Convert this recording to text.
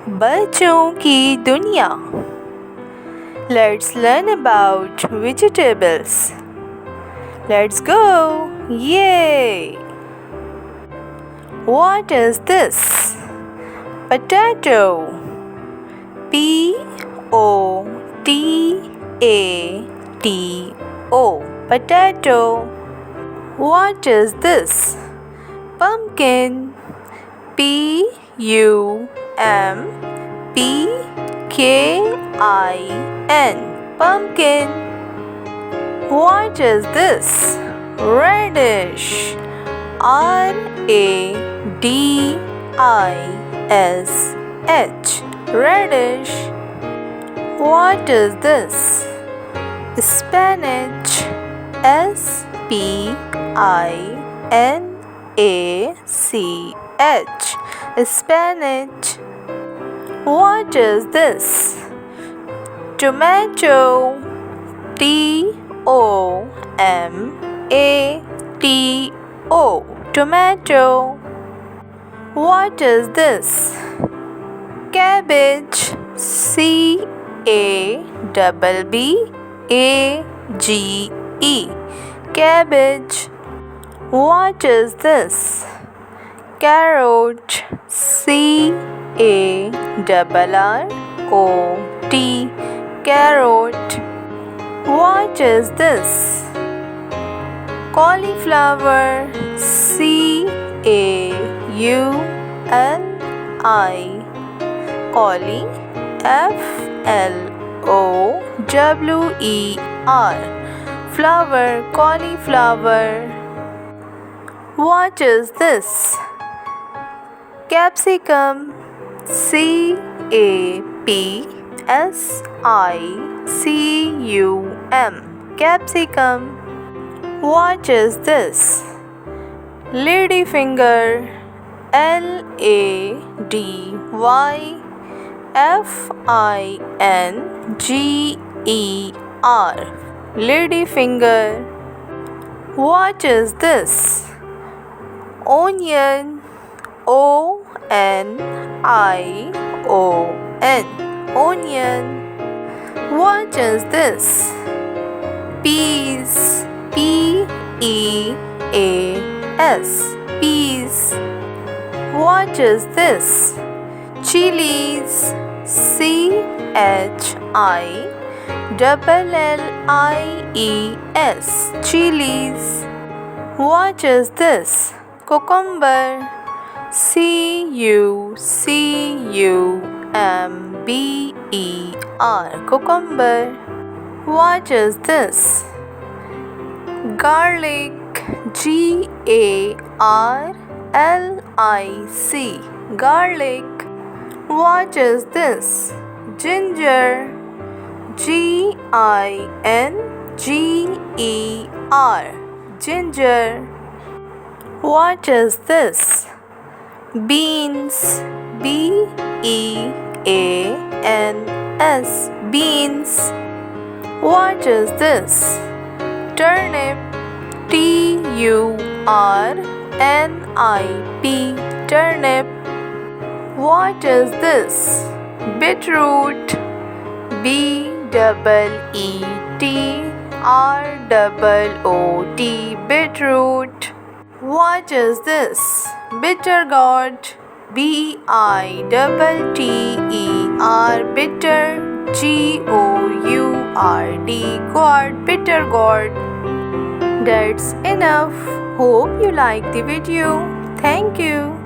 बच्चों की दुनिया. Let's learn about vegetables. Let's go! Yay! What is this? Potato. Potato. Potato. What is this? Pumpkin. Pumpkin. Pumpkin. What is this? Radish. Radish. Radish. What is this? Spinach. Spinach. Spinach. What is this? Tomato. Tomato. Tomato. What is this? Cabbage. Cabbage. Cabbage. What is this? Carrot. Carrot. Carrot. What is this? Cauliflower. Cauli. Flower. Flower. Cauliflower. What is this? Capsicum. Capsicum. What is this? Ladyfinger. Ladyfinger. What is this? Onion. Onion. What is this? Peas. Peas. What is this? Chilies. Chilies. What is this? Cucumber. Cucumber. What is this? Garlic. Garlic. What is this? Ginger. Ginger. What is this? Beans. Beans. What is this? Turnip. Turnip. What is this? Beetroot. Beetroot. What is this? Bitter gourd. Bitter. Gourd. Bitter gourd. That's enough. Hope you like the video. Thank you.